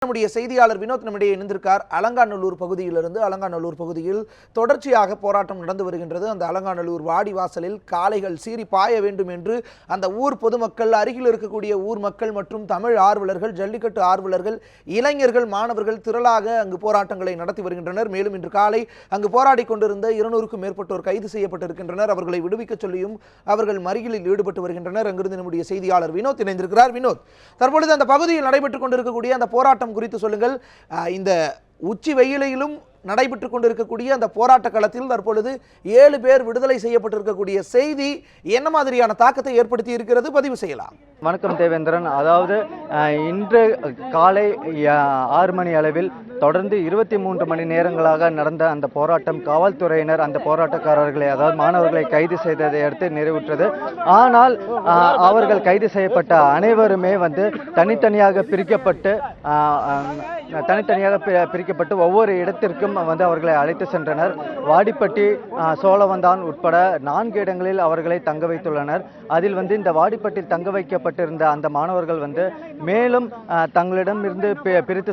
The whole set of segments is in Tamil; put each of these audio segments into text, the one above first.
நம்முடைய செய்தியாளர் வினோத் நம்மிடையே இணைந்திருக்கார். அலங்காநல்லூர் பகுதியிலிருந்து. அலங்காநல்லூர் பகுதியில் தொடர்ச்சியாக போராட்டம் நடந்து வருகின்றது. அந்த அலங்காநல்லூர் வாடி வாசலில் காளைகள் சீறி பாய வேண்டும் என்று அந்த ஊர் பொதுமக்கள், அருகில் இருக்கக்கூடிய ஊர் மக்கள் மற்றும் தமிழ் ஆர்வலர்கள், ஜல்லிக்கட்டு ஆர்வலர்கள், இளைஞர்கள், மாணவர்கள் திரளாக அங்கு போராட்டங்களை நடத்தி வருகின்றனர். மேலும் இன்று காலை அங்கு போராடி கொண்டிருந்த 200க்கும் மேற்பட்டோர் கைது செய்யப்பட்டிருக்கின்றனர். அவர்களை விடுவிக்க சொல்லியும் அவர்கள் மறியலில் ஈடுபட்டு வருகின்றனர். அங்கிருந்து நம்முடைய செய்தியாளர் வினோத் இணைந்திருக்கிறார். வினோத், தற்பொழுது அந்த பகுதியில் நடைபெற்றுக் கொண்டிருக்கக்கூடிய அந்த போராட்டம் குறித்து சொல்லுங்கள். இந்த உச்சி வெயிலிலும் நடைபெற்றுக் கொண்டிருக்கக்கூடிய அந்த போராட்ட களத்தில் தற்பொழுது 7 பேர் விடுதலை செய்யப்பட்டிருக்கக்கூடிய செய்தி என்ன மாதிரியான தாக்கத்தை ஏற்படுத்தி இருக்கிறது? பதிவு செய்யலாம். வணக்கம் தேவேந்திரன். அதாவது இன்று காலை 6 மணி அளவில் தொடர்ந்து 23 மணி நேரங்களாக நடந்த அந்த போராட்டம் காவல்துறையினர் அந்த போராட்டக்காரர்களை, அதாவது மாணவர்களை கைது செய்ததை அடுத்து நிறைவுற்றது. ஆனால் அவர்கள் கைது செய்யப்பட்ட அனைவருமே தனித்தனியாக பிரிக்கப்பட்டு ஒவ்வொரு இடத்திற்கும் அவர்களை அழைத்து சென்றனர். வாடிப்பட்டி, சோழவந்தான் உட்பட 4 இடங்களில் அவர்களை தங்க வைத்துள்ளனர். அதில் இந்த வாடிப்பட்டியில் தங்க வைக்கப்பட்டிருந்த அந்த மாணவர்கள் மேலும் தங்களிடம் இருந்து பிரித்து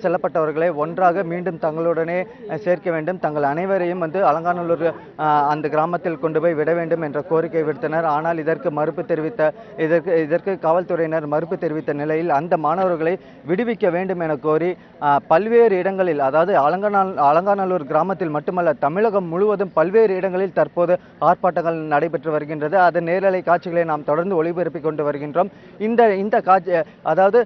செல்லப்பட்டவர்களை ஒன்றாக மீண்டும் தங்களுடனே சேர்க்க வேண்டும், தங்கள் அனைவரையும் அலங்காநல்லூர் அந்த கிராமத்தில் கொண்டு போய் விட வேண்டும் என்ற கோரிக்கை விடுத்தனர். ஆனால் இதற்கு காவல்துறையினர் மறுப்பு தெரிவித்த நிலையில் அந்த மாணவர்களை விடுவிக்க வேண்டும் என கோரி பல்வேறு இடங்களில், அதாவது அலங்காநல்லூர் கிராமத்தில் மட்டுமல்ல, தமிழகம் முழுவதும் பல்வேறு இடங்களில் தற்போது ஆர்ப்பாட்டங்கள் நடைபெற்று வருகின்றது. அதன் நேரலை காட்சிகளை நாம் தொடர்ந்து ஒளிபரப்பிக் கொண்டு வருகின்றோம். இந்த காட்சி, அதாவது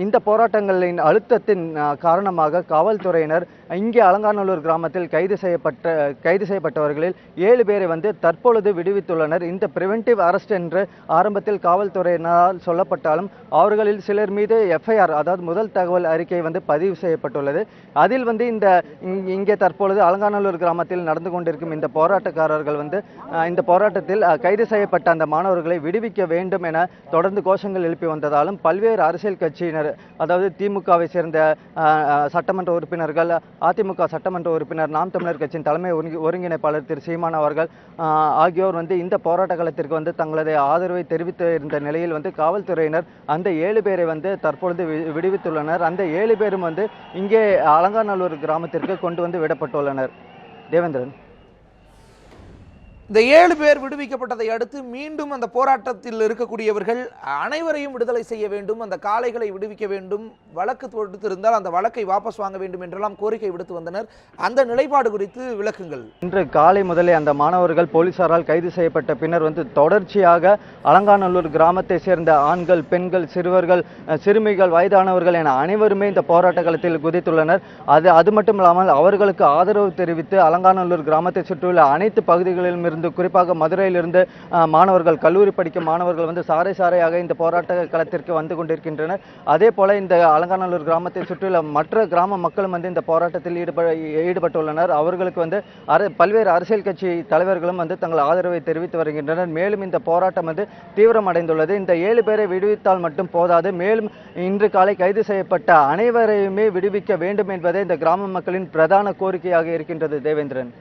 இந்த போராட்டங்களின் அழுத்தத்தின் காரணமாக காவல்துறையினர் இங்கே அலங்காநல்லூர் கிராமத்தில் கைது செய்யப்பட்டவர்களில் 7 பேரை தற்பொழுது விடுவித்துள்ளனர். இந்த பிரிவென்டிவ் அரெஸ்ட் என்று ஆரம்பத்தில் காவல்துறையினரால் சொல்லப்பட்டாலும் அவர்களில் சிலர் மீது FIR, அதாவது முதல் தகவல் அறிக்கை பதிவு செய்யப்பட்டுள்ளது. அதில் இங்கே தற்பொழுது அலங்காநல்லூர் கிராமத்தில் நடந்து கொண்டிருக்கும் இந்த போராட்டக்காரர்கள் இந்த போராட்டத்தில் கைது செய்யப்பட்ட அந்த மாணவர்களை விடுவிக்க வேண்டும் என தொடர்ந்து கோஷங்கள் எழுப்பி வந்ததாலும் பல்வேறு அரசியல் கட்சியினர், அதாவது திமுகவை சேர்ந்த சட்டமன்ற உறுப்பினர்கள், அதிமுக சட்டமன்ற உறுப்பினர், நாம் தமிழர் கட்சியின் தலைமை ஒருங்கிணைப்பாளர் திரு சீமான் அவர்கள் ஆகியோர் இந்த போராட்ட களத்திற்கு தங்களது ஆதரவை தெரிவித்து இருந்த நிலையில் காவல்துறையினர் அந்த 7 பேரை தற்பொழுது விடுவித்துள்ளனர். அந்த 7 பேரும் இங்கே அலங்காநல்லூர் கிராமத்திற்கு கொண்டு விடப்பட்டுள்ளனர். தேவேந்திரன், இந்த 7 பேர் விடுவிக்கப்பட்டதை அடுத்து மீண்டும் அந்த போராட்டத்தில் இருக்கக்கூடியவர்கள் அனைவரையும் விடுதலை செய்ய வேண்டும், அந்த காளைகளை விடுவிக்க வேண்டும், வழக்கு தொடுத்திருந்தால் அந்த வழக்கை வாபஸ் வாங்க வேண்டும் என்றெல்லாம் கோரிக்கை விடுத்து வந்தனர். அந்த நிலைப்பாடு குறித்து விளக்குங்கள். இன்று காலை முதலே அந்த மாணவர்கள் போலீசாரால் கைது செய்யப்பட்ட பின்னர் தொடர்ச்சியாக அலங்காநல்லூர் கிராமத்தை சேர்ந்த ஆண்கள், பெண்கள், சிறுவர்கள், சிறுமிகள், வயதானவர்கள் என அனைவருமே இந்த போராட்ட களத்தில் குதித்துள்ளனர். அது மட்டும் இல்லாமல் அவர்களுக்கு ஆதரவு தெரிவித்து அலங்காநல்லூர் கிராமத்தை சுற்றியுள்ள அனைத்து பகுதிகளிலும், குறிப்பாக மதுரையிலிருந்து மாணவர்கள், கல்லூரி படிக்கும் மாணவர்கள் சாரையாக இந்த போராட்ட களத்திற்கு வந்து கொண்டிருக்கின்றனர். அதே போல இந்த அலங்காநல்லூர் கிராமத்தை சுற்றியுள்ள மற்ற கிராம மக்களும் இந்த போராட்டத்தில் ஈடுபட்டுள்ளனர். அவர்களுக்கு பல்வேறு அரசியல் கட்சி தலைவர்களும் தங்கள் ஆதரவை தெரிவித்து வருகின்றனர். மேலும் இந்த போராட்டம் தீவிரமடைந்துள்ளது. இந்த 7 பேரை விடுவித்தால் மட்டும் போதாது, மேலும் இன்று காலை கைது செய்யப்பட்ட அனைவரையுமே விடுவிக்க வேண்டும் என்பதே இந்த கிராம மக்களின் பிரதான கோரிக்கையாக இருக்கின்றது. தேவேந்திரன்.